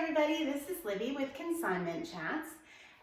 everybody, this is Libby with Consignment Chats,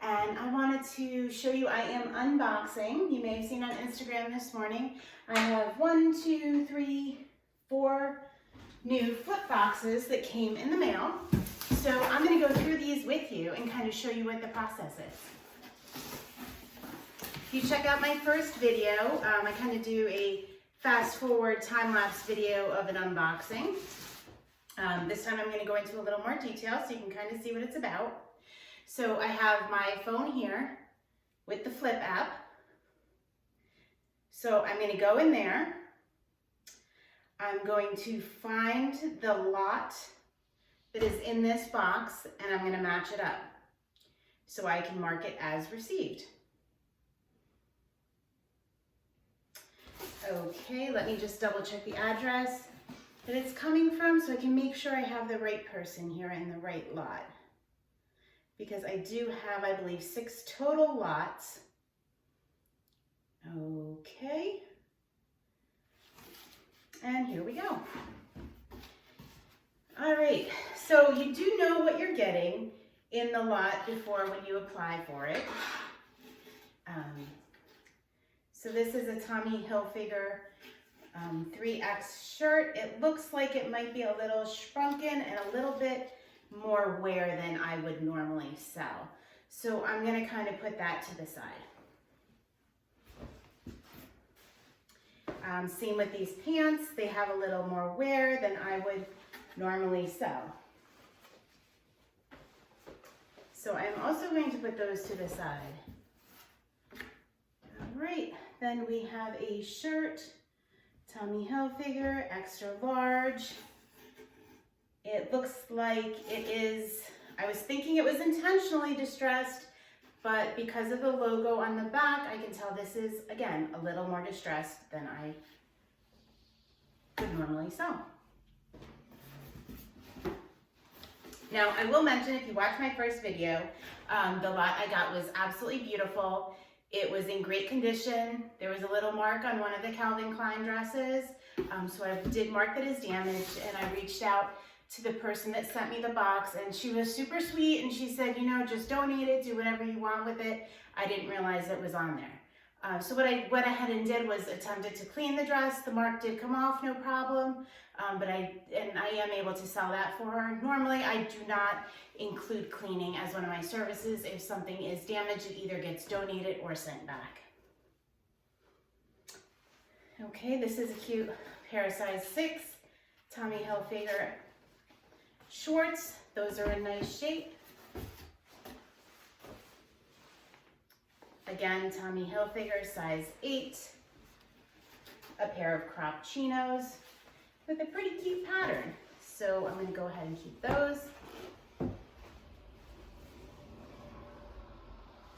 and I wanted to show you I am unboxing. You may have seen on Instagram this morning. I have 4 new flip boxes that came in the mail. So I'm going to go through these with you and kind of show you what the process is. If you check out my first video, I kind of do a fast forward time-lapse video of an unboxing. This time I'm going to go into a little more detail so you can kind of see what it's about. So I have my phone here with the Flyp app. So I'm going to go in there. I'm going to find the lot that is in this box and I'm going to match it up so I can mark it as received. Okay, let me just double check the address that it's coming from so I can make sure I have the right person here in the right lot. Because I do have, I believe, 6 total lots. Okay. And here we go. All right, so you do know what you're getting in the lot before when you apply for it. So this is a Tommy Hilfiger 3X shirt. It looks like it might be a little shrunken and a little bit more wear than I would normally sell. So I'm going to kind of put that to the side. Same with these pants. They have a little more wear than I would normally sell. So I'm also going to put those to the side. All right, then we have a shirt, Tommy Hilfiger, extra large. It looks like it is, I was thinking it was intentionally distressed, but because of the logo on the back, I can tell this is, again, a little more distressed than I would normally sell. Now, I will mention, if you watched my first video, the lot I got was absolutely beautiful. It was in great condition. There was a little mark on one of the Calvin Klein dresses, so I did mark that as damaged, and I reached out to the person that sent me the box, and she was super sweet, and she said, you know, just donate it, do whatever you want with it. I didn't realize it was on there. So what I went ahead and did was attempted to clean the dress. The mark did come off, no problem, but I am able to sell that for her. Normally, I do not include cleaning as one of my services. If something is damaged, it either gets donated or sent back. Okay, this is a cute pair of size 6 Tommy Hilfiger shorts. Those are in nice shape. Again, Tommy Hilfiger size 8. A pair of cropped chinos with a pretty cute pattern. So I'm going to go ahead and keep those.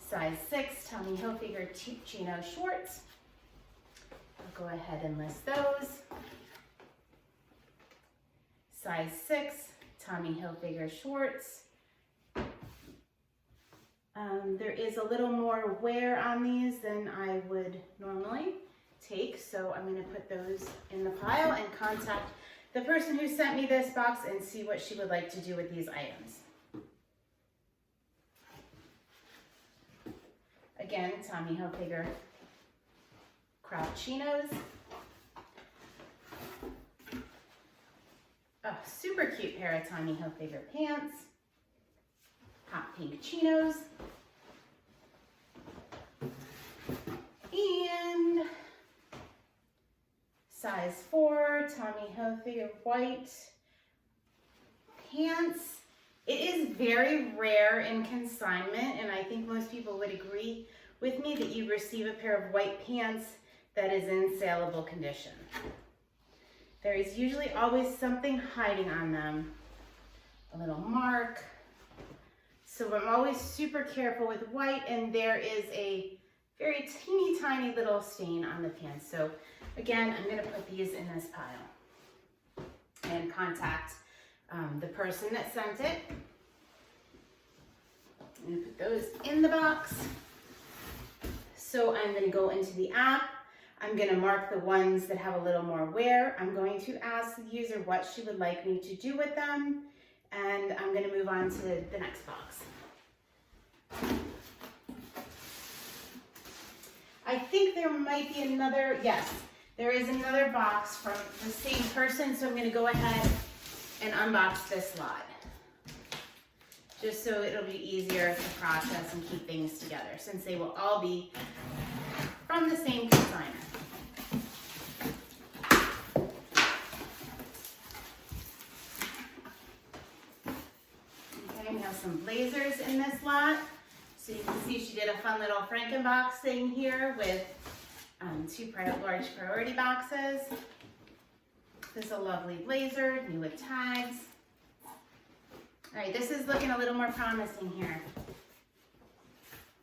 Size 6 Tommy Hilfiger chino shorts. I'll go ahead and list those. Size 6 Tommy Hilfiger shorts. There is a little more wear on these than I would normally take, so I'm going to put those in the pile and contact the person who sent me this box and see what she would like to do with these items. Again, Tommy Hilfiger cropped chinos. A super cute pair of Tommy Hilfiger pants. Hot pink chinos. And size 4 Tommy Hilfiger white pants. It is very rare in consignment, and I think most people would agree with me that you receive a pair of white pants that is in saleable condition. There is usually always something hiding on them, a little mark. So I'm always super careful with white, and there is a very teeny tiny little stain on the pants. So again, I'm going to put these in this pile and contact the person that sent it. I'm going to put those in the box. So I'm going to go into the app. I'm going to mark the ones that have a little more wear. I'm going to ask the user what she would like me to do with them. and I'm gonna move on to the next box. I think there might be another, yes, there is another box from the same person, so I'm gonna go ahead and unbox this lot, just so it'll be easier to process and keep things together, since they will all be from the same consignment. Okay, we have some blazers in this lot. So you can see she did a fun little Frankenbox thing here with two large priority boxes. This is a lovely blazer, new with tags. All right, this is looking a little more promising here.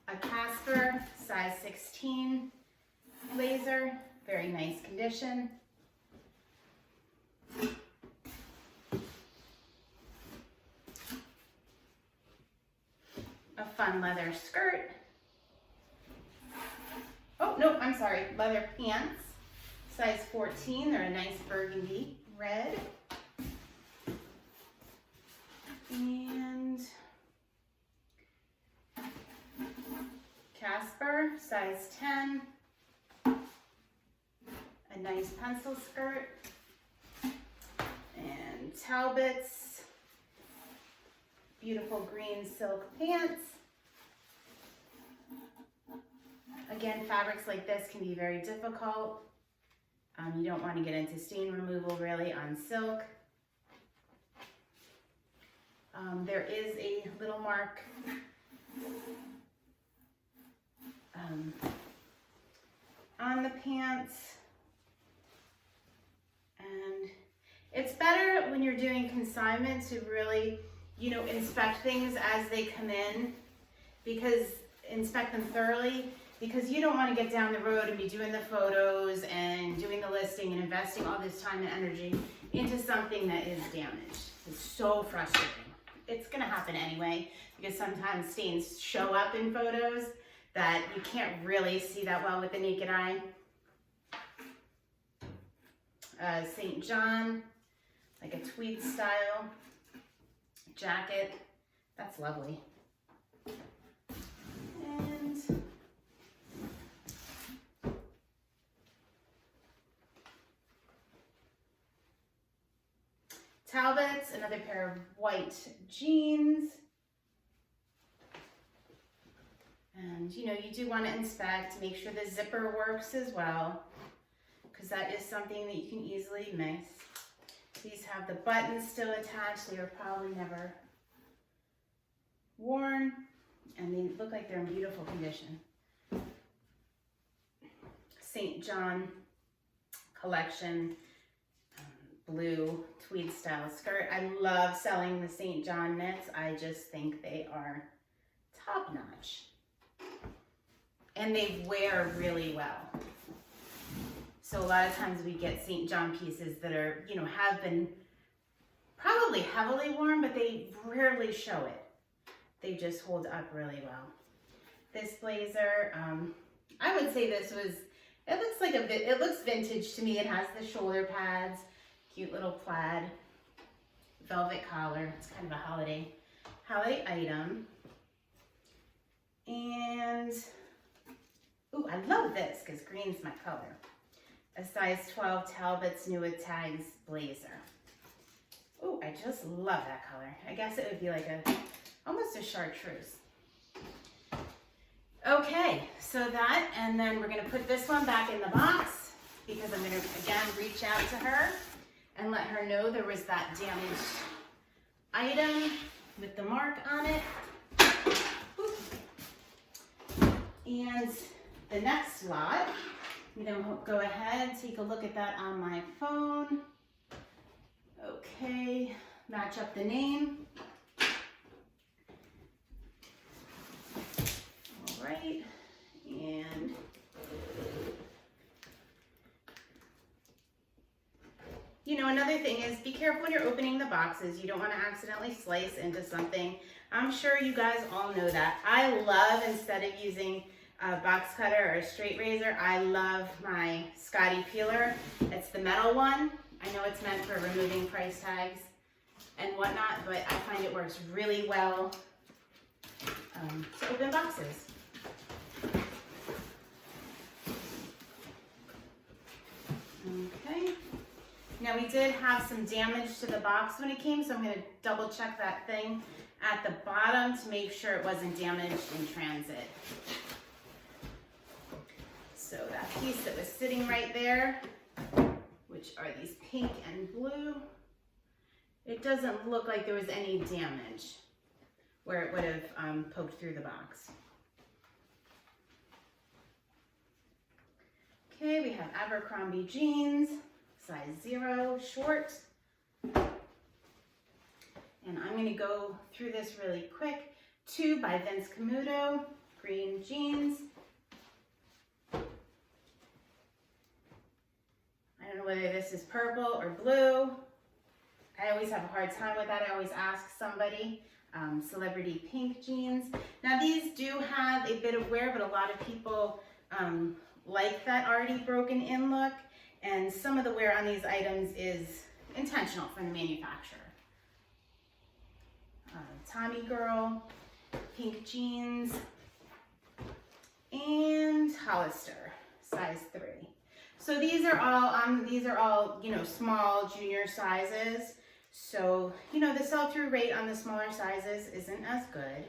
A Casper size 16 blazer, very nice condition. A fun leather skirt. Oh, no, I'm sorry, leather pants, size 14. They're a nice burgundy red. And Casper, size 10. A nice pencil skirt. And Talbot's beautiful green silk pants. Again, fabrics like this can be very difficult. You don't want to get into stain removal really on silk. There is a little mark on the pants. And it's better when you're doing consignment to really, you know, inspect things as they come in, because inspect them thoroughly, because you don't want to get down the road and be doing the photos and doing the listing and investing all this time and energy into something that is damaged. It's so frustrating. It's going to happen anyway, because sometimes stains show up in photos that you can't really see that well with the naked eye. St. John, like a tweed style jacket. That's lovely. And Talbot's, another pair of white jeans. And you know, you do want to inspect, make sure the zipper works as well, because that is something that you can easily miss. These have the buttons still attached. They were probably never worn, and they look like they're in beautiful condition. St. John collection, blue tweed style skirt. I love selling the St. John knits. I just think they are top notch. And they wear really well. So a lot of times we get St. John pieces that are, you know, have been probably heavily worn, but they rarely show it. They just hold up really well. This blazer, I would say this was, it looks like it looks vintage to me. It has the shoulder pads, cute little plaid, velvet collar. It's kind of a holiday item. And, ooh, I love this because green's my color. A size 12 Talbot's New with Tags blazer. Ooh, I just love that color. I guess it would be like almost a chartreuse. Okay, so that, and then we're gonna put this one back in the box, because I'm gonna, again, reach out to her and let her know there was that damaged item with the mark on it. And the next lot, I'm gonna go ahead and take a look at that on my phone. Okay, match up the name. All right, and you know, another thing is be careful when you're opening the boxes. You don't want to accidentally slice into something. I'm sure you guys all know that. I love, instead of using a box cutter or a straight razor, I love my Scotty peeler. It's the metal one. I know it's meant for removing price tags and whatnot, but I find it works really well to open boxes. Okay. Now we did have some damage to the box when it came, so I'm going to double check that thing at the bottom to make sure it wasn't damaged in transit. So that piece that was sitting right there, which are these pink and blue, it doesn't look like there was any damage where it would have poked through the box. Okay, we have Abercrombie jeans, size 0, short. And I'm going to go through this really quick. 2 by Vince Camuto, green jeans. I don't know whether this is purple or blue. I always have a hard time with that. I always ask somebody. Celebrity pink jeans. Now these do have a bit of wear, but a lot of people like that already broken in look. And some of the wear on these items is intentional from the manufacturer. Tommy Girl, pink jeans, and Hollister, size 3. So these are all, you know, small junior sizes. So, you know, the sell-through rate on the smaller sizes isn't as good,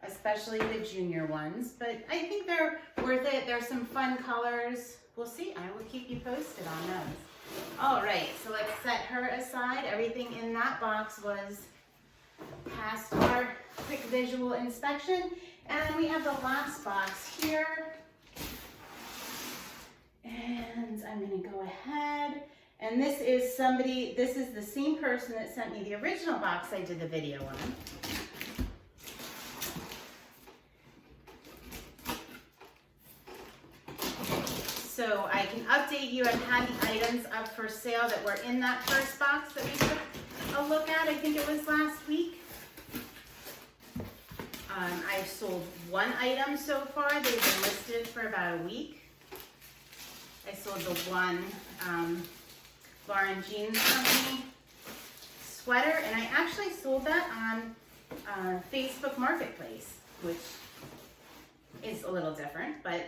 especially the junior ones, but I think they're worth it. There's some fun colors. We'll see. I will keep you posted on those. All right, so let's set her aside. Everything in that box was past our quick visual inspection. And we have the last box here. And I'm going to go ahead. And this is the same person that sent me the original box I did the video on. So I can update you. I've had the items up for sale that were in that first box that we took a look at. I think it was last week. I've sold 1 item so far. They've been listed for about a week. I sold the one Lauren Jeans Company sweater, and I actually sold that on Facebook Marketplace, which is a little different, but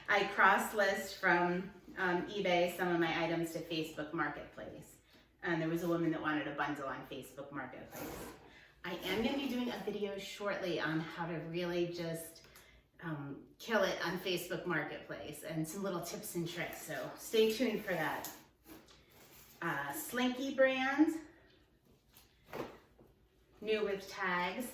I cross-list from eBay some of my items to Facebook Marketplace, and there was a woman that wanted a bundle on Facebook Marketplace. I am going to be doing a video shortly on how to really just kill it on Facebook Marketplace and some little tips and tricks, so stay tuned for that. Slinky brand, new with tags.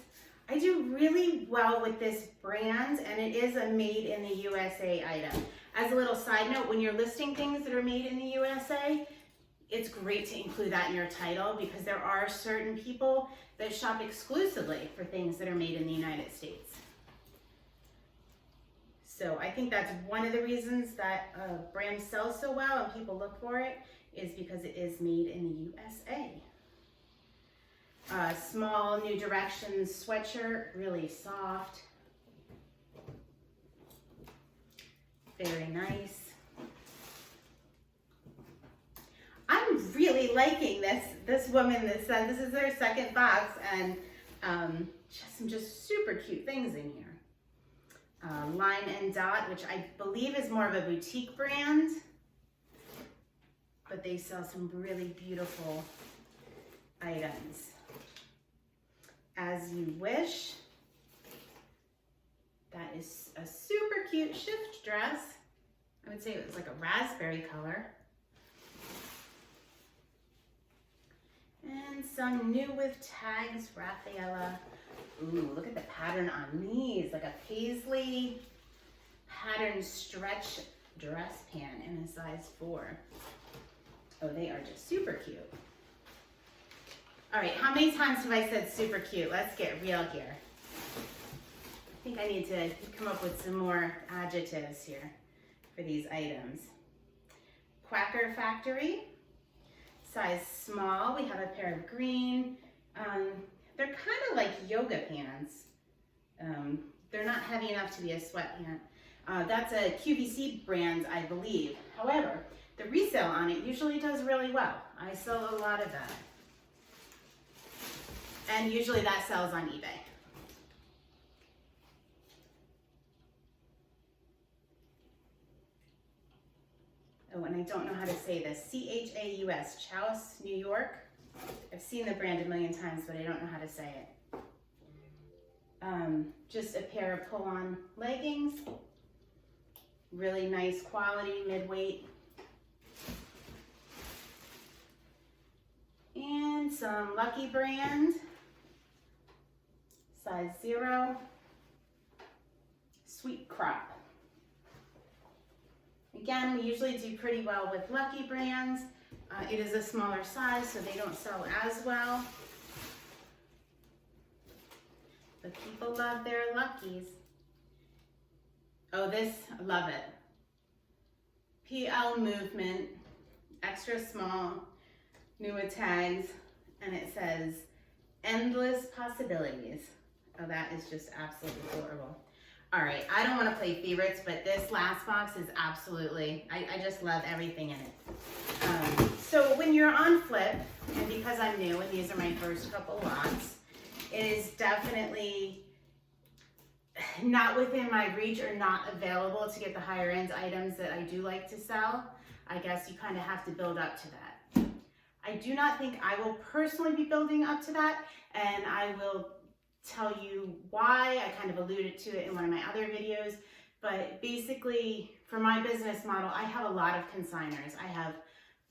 I do really well with this brand, and it is a made in the USA item. As a little side note, when you're listing things that are made in the USA, it's great to include that in your title, because there are certain people that shop exclusively for things that are made in the United States. So I think that's one of the reasons that a brand sells so well and people look for it, is because it is made in the USA. Small New Directions sweatshirt, really soft. Very nice. I'm really liking this woman that said this is their second box, and she has some just super cute things in here. Line and Dot, which I believe is more of a boutique brand, but they sell some really beautiful items. As You Wish. That is a super cute shift dress. I would say it was like a raspberry color. And some new with tags, Rafaela. Ooh, look at the pattern on these, like a paisley pattern stretch dress pant in a size 4. Oh, they are just super cute. All right, how many times have I said super cute? Let's get real here. I think I need to come up with some more adjectives here for these items. Quacker Factory, size small. We have a pair of green. They're kind of like yoga pants. They're not heavy enough to be a sweatpant. That's a QVC brand, I believe. However, the resale on it usually does really well. I sell a lot of that. And usually that sells on eBay. Oh, and I don't know how to say this. C-H-A-U-S, Chaos, New York. I've seen the brand a million times, but I don't know how to say it. Just a pair of pull-on leggings. Really nice quality, mid-weight. And some Lucky Brand, size 0, Sweet Crop. Again, we usually do pretty well with Lucky Brands. It is a smaller size, so they don't sell as well. But people love their Luckies. Oh, this, I love it. PL Movement, extra small, newer tags, and it says, endless possibilities. Oh, that is just absolutely adorable. All right, I don't want to play favorites, but this last box is absolutely, I just love everything in it. So when you're on Flyp, and because I'm new and these are my first couple lots, it is definitely not within my reach or not available to get the higher end items that I do like to sell. I guess you kind of have to build up to that. I do not think I will personally be building up to that, and I will tell you why. I kind of alluded to it in one of my other videos, but basically for my business model, I have a lot of consigners. I have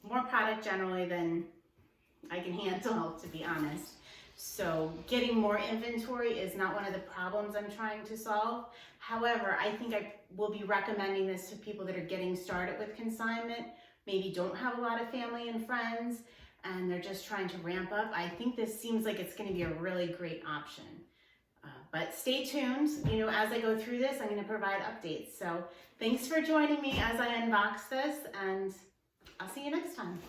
more product generally than I can handle, to be honest. So getting more inventory is not one of the problems I'm trying to solve. However, I think I will be recommending this to people that are getting started with consignment, maybe don't have a lot of family and friends, and they're just trying to ramp up. I think this seems like it's going to be a really great option. But stay tuned. You know, as I go through this, I'm going to provide updates. So thanks for joining me as I unbox this, and I'll see you next time.